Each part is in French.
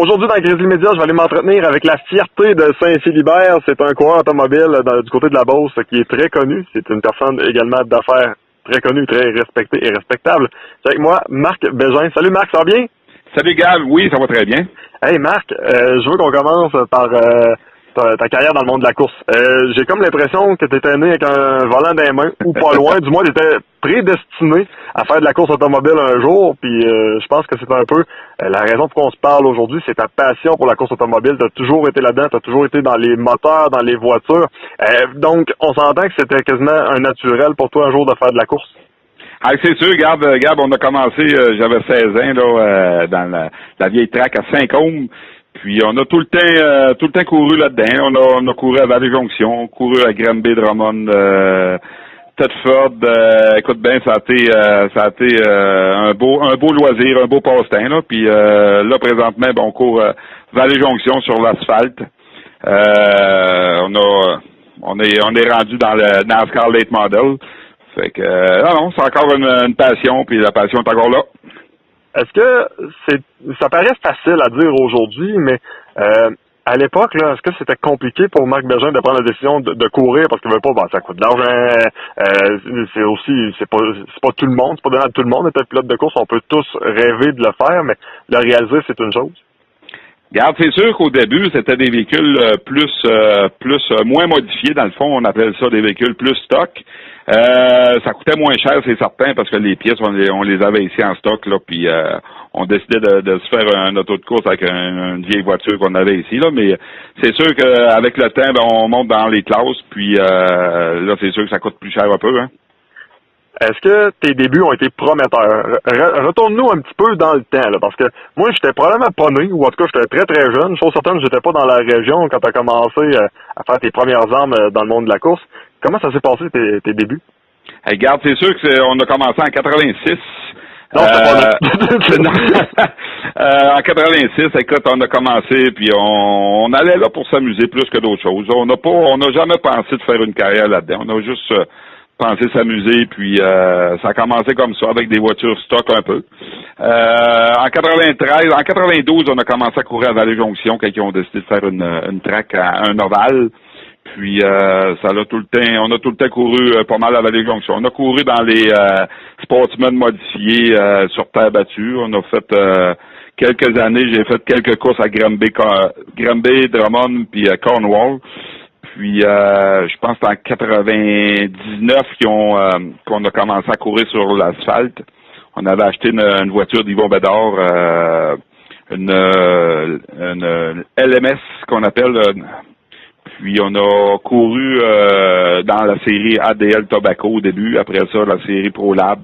Aujourd'hui, dans Grizzly Media, je vais aller m'entretenir avec la fierté de Saint-Philibert. C'est un coureur automobile du côté de la Beauce qui est très connu. C'est une personne également d'affaires très connue, très respectée et respectable. C'est avec moi, Marc Bégin. Salut Marc, ça va bien? Salut Gab, oui, ça va très bien. Hey Marc, je veux qu'on commence par ta carrière dans le monde de la course. J'ai comme l'impression que tu étais né avec un volant dans les mains, ou pas loin, du moins tu étais prédestiné à faire de la course automobile un jour, puis je pense que c'est un peu la raison pour qu'on se parle aujourd'hui, c'est ta passion pour la course automobile. Tu as toujours été là-dedans, tu as toujours été dans les moteurs, dans les voitures. Donc, on s'entend que c'était quasiment un naturel pour toi un jour de faire de la course. Ah, c'est sûr, Gab, on a commencé, j'avais 16 ans là, dans la vieille track à Saint-Côme. Puis on a tout le temps couru là-dedans. On a couru à Vallée-Jonction, couru à Granby-Drummond, Thetford. Écoute bien, ça a été un beau loisir, un beau passe-temps. Là. Puis là, présentement, on court Vallée-Jonction sur l'asphalte. On est rendu dans le NASCAR Late Model. Fait que non, c'est encore une passion, puis la passion est encore là. Est-ce que ça paraît facile à dire aujourd'hui, mais à l'époque, là, est-ce que c'était compliqué pour Marc Bégin de prendre la décision de courir parce qu'il veut pas, ça coûte de l'argent, c'est pas tout le monde, c'est pas donné à tout le monde d'être pilote de course, on peut tous rêver de le faire, mais le réaliser, c'est une chose. Regarde, c'est sûr qu'au début, c'était des véhicules moins modifiés, dans le fond, on appelle ça des véhicules plus stock. Ça coûtait moins cher, c'est certain, parce que les pièces, on les avait ici en stock, là, puis on décidait de se faire un auto de course avec une vieille voiture qu'on avait ici, là, mais c'est sûr qu'avec le temps, on monte dans les classes, puis là, c'est sûr que ça coûte plus cher un peu, hein. Est-ce que tes débuts ont été prometteurs? Retourne-nous un petit peu dans le temps, là, parce que moi, j'étais probablement pas né, ou en tout cas, j'étais très, très jeune. Chose certaine, j'étais pas dans la région quand tu as commencé à faire tes premières armes dans le monde de la course. Comment ça s'est passé, tes débuts? Hey, regarde, c'est sûr que on a commencé en 86. Non, c'était pas en 86, écoute, on a commencé, puis on allait là pour s'amuser plus que d'autres choses. On n'a jamais pensé de faire une carrière là-dedans. On a juste pensé s'amuser, puis ça a commencé comme ça, avec des voitures stock un peu. En 92, on a commencé à courir à Vallée-Jonction quand ils ont décidé de faire une track à un ovale. Puis on a tout le temps couru pas mal à Vallée-Jonction. On a couru dans les sportsmen modifiés sur terre battue. On a fait quelques années, j'ai fait quelques courses à Granby, Drummond, puis Cornwall. Puis je pense que c'est en 99 qu'on a commencé à courir sur l'asphalte. On avait acheté une voiture d'Yvon Bédard, une LMS qu'on appelle. Puis on a couru dans la série ADL Tobacco au début, après ça la série ProLab.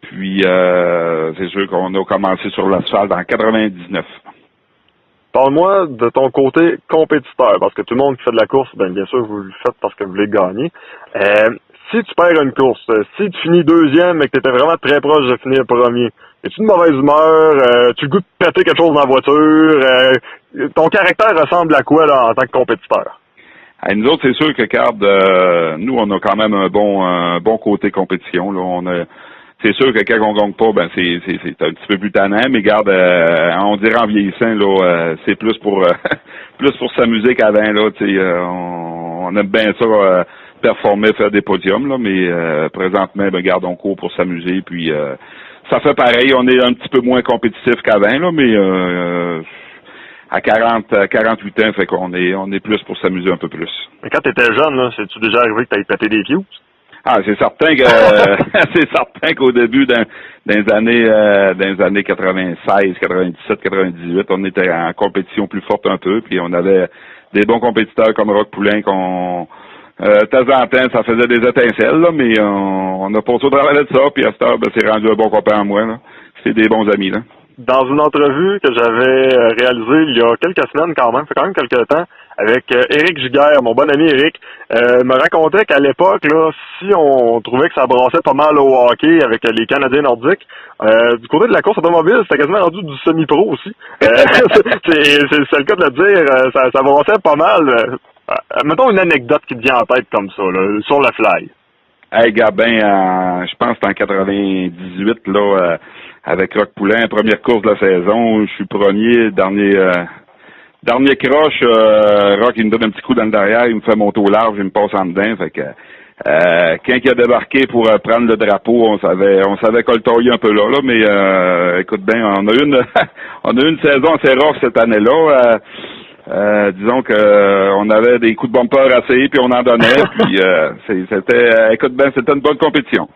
Puis c'est sûr qu'on a commencé sur l'asphalte en 99. Parle-moi de ton côté compétiteur, parce que tout le monde qui fait de la course, bien sûr, vous le faites parce que vous voulez gagner. Si tu perds une course, si tu finis deuxième et que tu étais vraiment très proche de finir premier, es-tu de mauvaise humeur? Tu le goût de péter quelque chose dans la voiture? Ton caractère ressemble à quoi là en tant que compétiteur? Hey, nous autres, c'est sûr que nous, on a quand même un bon côté compétition. Là. C'est sûr que quand on gagne pas, c'est un petit peu plus tannant, mais garde, on dirait en vieillissant, là, c'est plus pour plus pour s'amuser qu'avant, là, on aime bien ça, performer, faire des podiums, là, mais présentement, garde, on court pour s'amuser, puis ça fait pareil, on est un petit peu moins compétitif qu'avant, là, mais à 48 ans, fait qu'on est plus pour s'amuser un peu plus. Mais quand tu étais jeune, là, c'est-tu déjà arrivé que tu aies pété des fuse? Ah, c'est certain qu'au début dans les années 96, 97, 98, on était en compétition plus forte un peu, puis on avait des bons compétiteurs comme Roch Poulain de temps en temps, ça faisait des étincelles, là, mais on a passé au travers de ça, puis à cette heure, c'est rendu un bon copain à moi, là. C'est des bons amis, là. Dans une entrevue que j'avais réalisée il y a quelques semaines quand même, fait quand même quelques temps, avec Éric Giguère, mon bon ami Éric, me racontait qu'à l'époque, là, si on trouvait que ça brassait pas mal au hockey avec les Canadiens nordiques, du côté de la course automobile, c'était quasiment rendu du semi-pro aussi. C'est le cas de le dire, ça brassait pas mal. Mettons une anecdote qui te vient en tête comme ça, là, sur le fly. Hey, Gabin, je pense que c'est en 98, là, avec Rock Poulain, première course de la saison, je suis premier, dernier croche, Rock il me donne un petit coup dans le derrière, il me fait monter au large, il me passe en dedans, fait que quand il a débarqué pour prendre le drapeau, on savait coltailler un peu là, mais écoute bien, on a une saison assez rough cette année-là. Disons que on avait des coups de bumper assez, puis on en donnait, puis c'était une bonne compétition.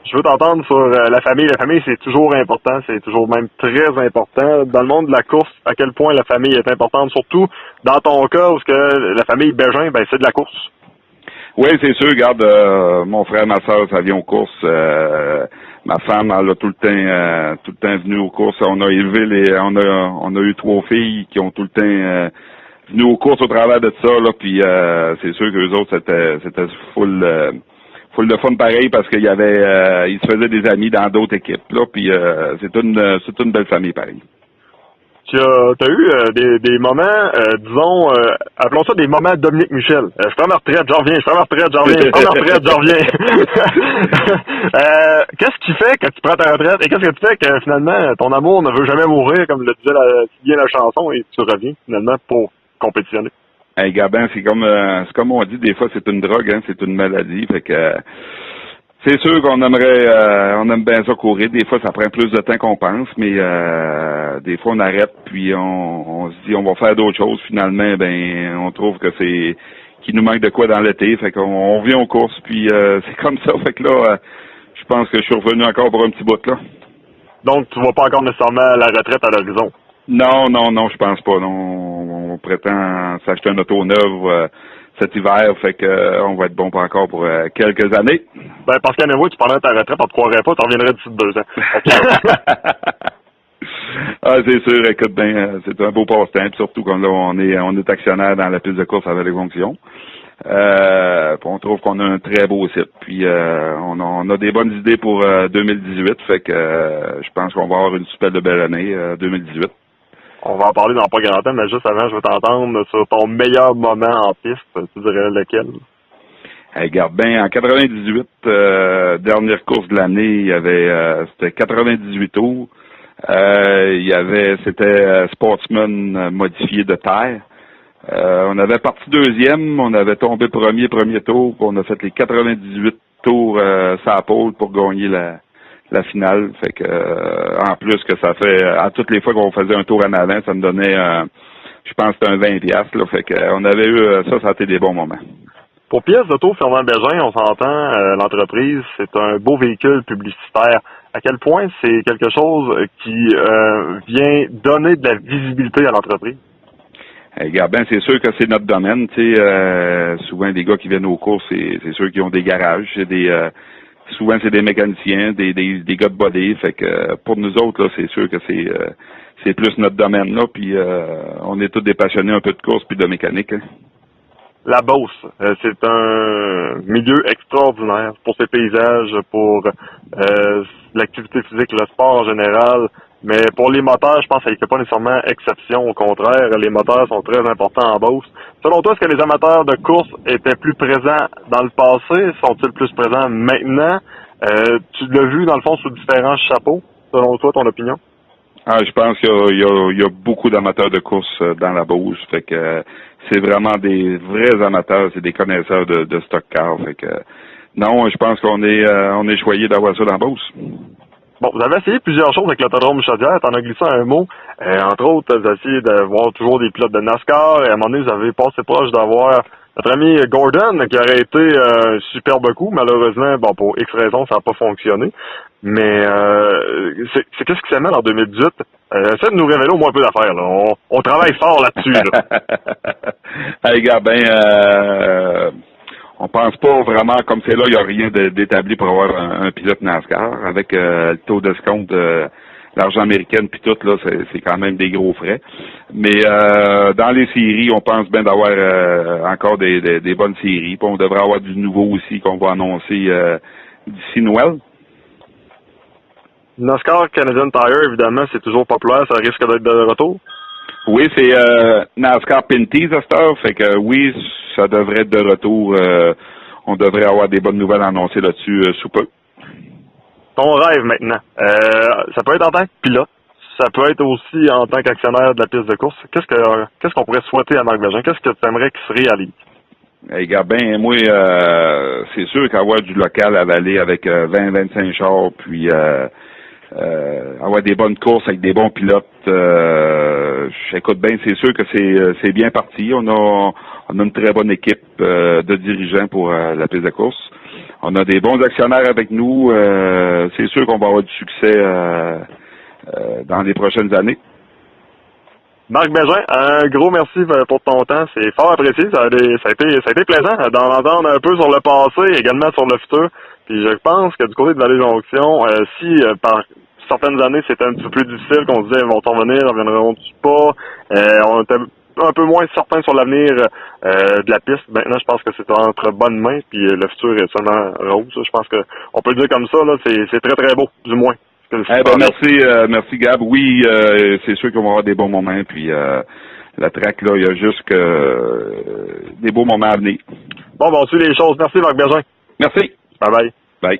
Je veux t'entendre sur la famille. La famille, c'est toujours important, c'est toujours même très important. Dans le monde de la course, à quel point la famille est importante, surtout dans ton cas, où la famille Bégin, ben c'est de la course. Oui, c'est sûr, regarde, mon frère, ma soeur, ça vient aux courses. Ma femme, elle a tout le temps venu aux courses. On a élevé on a eu 3 filles qui ont tout le temps venu aux courses au travers de ça, là, puis c'est sûr que les autres, c'était full de fun pareil parce qu'il y avait ils se faisaient des amis dans d'autres équipes, là, puis c'est une belle famille pareil. Tu as eu des moments, disons, appelons ça des moments Dominique Michel. Je prends ma retraite, j'en reviens, je prends ma retraite, j'en reviens, je prends ma retraite, j'en reviens. Qu'est-ce qui fait que tu prends ta retraite et qu'est-ce que tu fais que finalement ton amour ne veut jamais mourir, comme le disait si bien la chanson, et tu reviens finalement pour compétitionner? Hey Gabin, c'est comme on dit, des fois c'est une drogue, hein, c'est une maladie, fait que c'est sûr qu'on on aime bien ça courir. Des fois, ça prend plus de temps qu'on pense, mais des fois, on arrête, puis on se dit, on va faire d'autres choses. Finalement, ben, on trouve que qu'il nous manque de quoi dans l'été. Fait qu'on revient aux courses, puis c'est comme ça. Fait que là, je pense que je suis revenu encore pour un petit bout, là. Donc, tu vois pas encore nécessairement la retraite à l'horizon? Non, je pense pas. Non. On prétend s'acheter un auto neuve cet hiver, fait que on va être bon encore pour quelques années. Ben parce qu'à nouveau, tu parlais de ta retraite, on te croirait pas, tu reviendrais d'ici 2 ans. Ah, c'est sûr, écoute bien, c'est un beau passe-temps, puis surtout quand là, on est actionnaire dans la piste de course avec les fonctions. On trouve qu'on a un très beau site. Puis on a des bonnes idées pour 2018, fait que je pense qu'on va avoir une super belle année 2018. On va en parler dans pas grand temps, mais juste avant, je veux t'entendre sur ton meilleur moment en piste. Tu dirais lequel? Hey, regarde bien, en 98, dernière course de l'année, il y avait c'était 98 tours. C'était Sportsman modifié de terre. On avait parti deuxième, on avait tombé premier tour, puis on a fait les 98 tours sur la pole pour gagner la finale. Fait que en plus que ça fait à toutes les fois qu'on faisait un tour en avant, ça me donnait je pense que c'était un 20$, là. Fait que on avait eu ça a été des bons moments. Pour Pièces d'auto Fernand Bégin, on s'entend, l'entreprise, c'est un beau véhicule publicitaire. À quel point c'est quelque chose qui vient donner de la visibilité à l'entreprise? Regarde bien, c'est sûr que c'est notre domaine. Tu sais, souvent des gars qui viennent aux courses, c'est sûr qu'ils ont des garages, souvent c'est des mécaniciens, des gars de body. Fait que pour nous autres, là, c'est sûr que c'est plus notre domaine là. Puis on est tous des passionnés un peu de course puis de mécanique. Hein. La Beauce, c'est un milieu extraordinaire pour ses paysages, pour l'activité physique, le sport en général. Mais pour les moteurs, je pense qu'il ne fait pas nécessairement exception. Au contraire, les moteurs sont très importants en Beauce. Selon toi, est-ce que les amateurs de course étaient plus présents dans le passé? Sont-ils plus présents maintenant? Tu l'as vu, dans le fond, sous différents chapeaux. Selon toi, ton opinion? Ah, je pense qu'il y a beaucoup d'amateurs de course dans la Beauce. Fait que c'est vraiment des vrais amateurs, c'est des connaisseurs de stock car. Fait que non, je pense qu'on est choyé d'avoir ça dans la Beauce. Bon, vous avez essayé plusieurs choses avec l'autodrome Chaudière. T'en as glissé un mot. Entre autres, vous avez essayé de voir toujours des pilotes de NASCAR. Et à un moment donné, vous avez passé proche d'avoir notre ami Gordon, qui aurait été un superbe coup. Malheureusement, bon, pour X raisons, ça n'a pas fonctionné. Mais c'est qu'est-ce qui s'amène en 2018? Essaie de nous révéler au moins un peu d'affaires. Là. On travaille fort là-dessus. Là. Hey, gars, on pense pas vraiment, comme c'est là, il n'y a rien d'établi pour avoir un pilote NASCAR. Avec le taux d'escompte, l'argent américain puis tout, là, c'est quand même des gros frais. Mais dans les séries, on pense bien d'avoir encore des bonnes séries. Puis on devrait avoir du nouveau aussi qu'on va annoncer d'ici Noël. NASCAR Canadian Tire, évidemment, c'est toujours populaire. Ça risque d'être de retour. Oui, c'est NASCAR Pinty à cette heure. Fait que oui, ça devrait être de retour. On devrait avoir des bonnes nouvelles à annoncer là-dessus sous peu. ton rêve maintenant, ça peut être en tant que pilote, ça peut être aussi en tant qu'actionnaire de la piste de course. Qu'est-ce qu'on pourrait souhaiter à Marc Bergevin? Qu'est-ce que tu aimerais qu'il se réalise? Hey, Gabin, moi, c'est sûr qu'avoir du local à Vallée avec 20-25 chars, puis avoir des bonnes courses avec des bons pilotes, j'écoute bien, c'est sûr que c'est bien parti. On a une très bonne équipe de dirigeants pour la piste de course. On a des bons actionnaires avec nous. C'est sûr qu'on va avoir du succès dans les prochaines années. Marc Bergevin, un gros merci pour ton temps. C'est fort apprécié. Ça a été plaisant d'en entendre un peu sur le passé, également sur le futur. Puis je pense que du côté de Vallée-Jonction, si par certaines années c'était un petit peu plus difficile, qu'on se disait ils vont revenir, reviendront-ils pas, on était un peu moins certain sur l'avenir de la piste. Maintenant, je pense que c'est entre bonnes mains, puis le futur est seulement rose. Je pense que on peut le dire comme ça, là, c'est très très beau, du moins. Merci Gab. Oui, c'est sûr qu'on va avoir des bons moments, puis la track, là, il y a juste que des beaux moments à venir. Bon, on suit les choses. Merci Marc Bergevin. Merci. Bye bye. Bye.